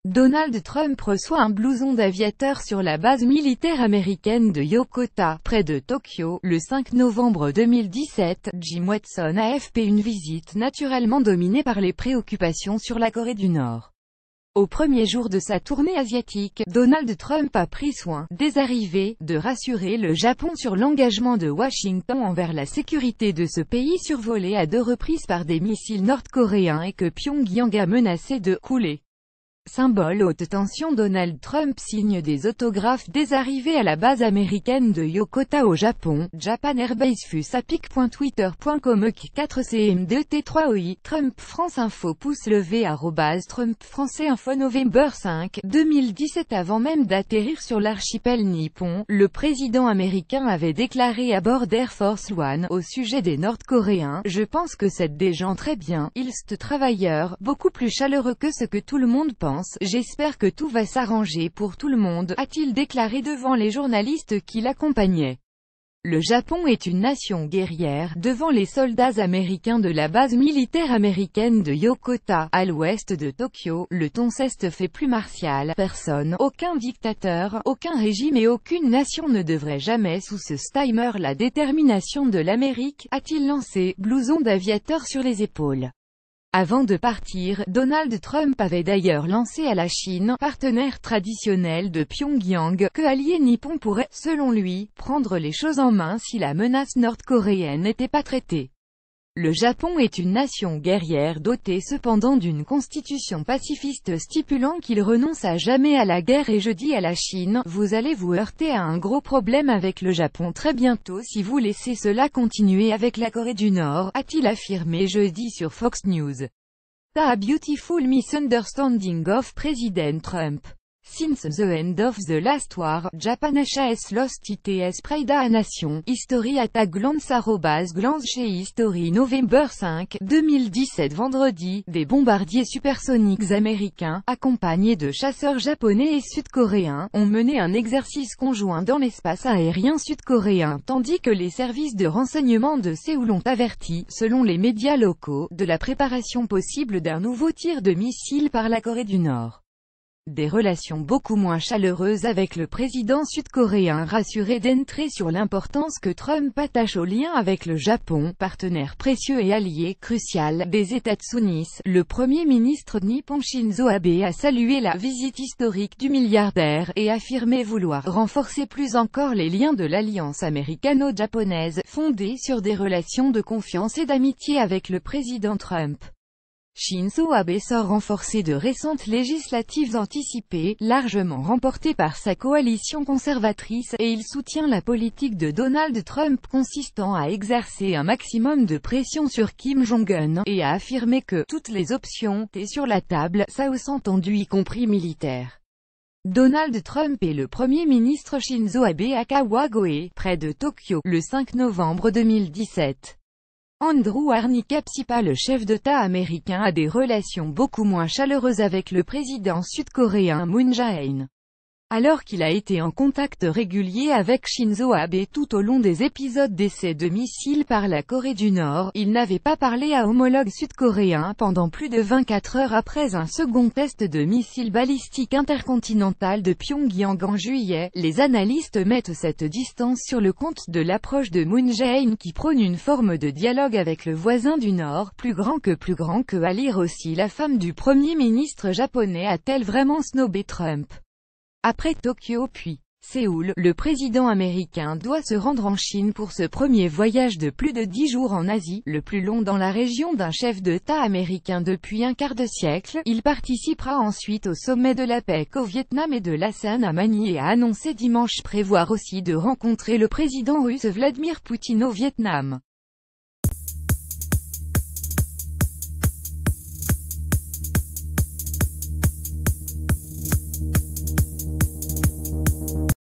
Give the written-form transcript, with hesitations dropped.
Donald Trump reçoit un blouson d'aviateur sur la base militaire américaine de Yokota, près de Tokyo, le 5 novembre 2017, Jim Watson AFP. Une visite naturellement dominée par les préoccupations sur la Corée du Nord. Au premier jour de sa tournée asiatique, Donald Trump a pris soin, dès arrivée, de rassurer le Japon sur l'engagement de Washington envers la sécurité de ce pays survolé à 2 reprises par des missiles nord-coréens et que Pyongyang a menacé de « couler ». Symbole haute tension, Donald Trump signe des autographes dès arrivée à la base américaine de Yokota au Japon. Japan Airbase FUS apic.twitter.com EQ4CM2T3OI Trump France Info pouce levé @Trump Français Info November 5, 2017. Avant même d'atterrir sur l'archipel nippon, le président américain avait déclaré à bord d'Air Force One, au sujet des Nord-Coréens: « Je pense que c'est des gens très bien, ils sont travailleurs, beaucoup plus chaleureux que ce que tout le monde pense. J'espère que tout va s'arranger pour tout le monde », a-t-il déclaré devant les journalistes qui l'accompagnaient. Le Japon est une nation guerrière, devant les soldats américains de la base militaire américaine de Yokota, à l'ouest de Tokyo. Le ton s'est fait plus martial. Personne, aucun dictateur, aucun régime et aucune nation ne devrait jamais sous ce timer la détermination de l'Amérique, a-t-il lancé, blouson d'aviateur sur les épaules. Avant de partir, Donald Trump avait d'ailleurs lancé à la Chine, partenaire traditionnel de Pyongyang, que allié nippon pourrait, selon lui, prendre les choses en main si la menace nord-coréenne n'était pas traitée. Le Japon est une nation guerrière dotée cependant d'une constitution pacifiste stipulant qu'il renonce à jamais à la guerre, et je dis à la Chine: vous allez vous heurter à un gros problème avec le Japon très bientôt si vous laissez cela continuer avec la Corée du Nord, a-t-il affirmé jeudi sur Fox News. A beautiful misunderstanding of President Trump. Since the end of the last war, Japan has lost its pride à nation. History at a glance @glance chez History November 5, 2017. Vendredi, des bombardiers supersoniques américains, accompagnés de chasseurs japonais et sud-coréens, ont mené un exercice conjoint dans l'espace aérien sud-coréen, tandis que les services de renseignement de Séoul ont averti, selon les médias locaux, de la préparation possible d'un nouveau tir de missile par la Corée du Nord. Des relations beaucoup moins chaleureuses avec le président sud-coréen, rassuré d'entrer sur l'importance que Trump attache au lien avec le Japon, partenaire précieux et allié crucial des États-Unis. Le premier ministre nippon Shinzo Abe a salué la visite historique du milliardaire, et affirmé vouloir renforcer plus encore les liens de l'alliance américano-japonaise, fondée sur des relations de confiance et d'amitié avec le président Trump. Shinzo Abe sort renforcé de récentes législatives anticipées, largement remportées par sa coalition conservatrice, et il soutient la politique de Donald Trump consistant à exercer un maximum de pression sur Kim Jong-un, et à affirmer que toutes les options étaient sur la table, ça entendu y compris militaire. Donald Trump et le Premier ministre Shinzo Abe à Kawagoe, près de Tokyo, le 5 novembre 2017. Andrew Arnikapsipa, le chef d'État américain, a des relations beaucoup moins chaleureuses avec le président sud-coréen Moon Jae-in. Alors qu'il a été en contact régulier avec Shinzo Abe tout au long des épisodes d'essais de missiles par la Corée du Nord, il n'avait pas parlé à homologue sud-coréen pendant plus de 24 heures après un second test de missile balistique intercontinental de Pyongyang en juillet. Les analystes mettent cette distance sur le compte de l'approche de Moon Jae-in qui prône une forme de dialogue avec le voisin du Nord, plus grand que, à lire aussi la femme du Premier ministre japonais a-t-elle vraiment snobé Trump? Après Tokyo puis Séoul, le président américain doit se rendre en Chine pour ce premier voyage de plus de 10 jours en Asie, le plus long dans la région d'un chef d'État américain depuis un quart de siècle. Il participera ensuite au sommet de l'APEC au Vietnam et de l'ASEAN à Manille, et a annoncé dimanche prévoir aussi de rencontrer le président russe Vladimir Poutine au Vietnam.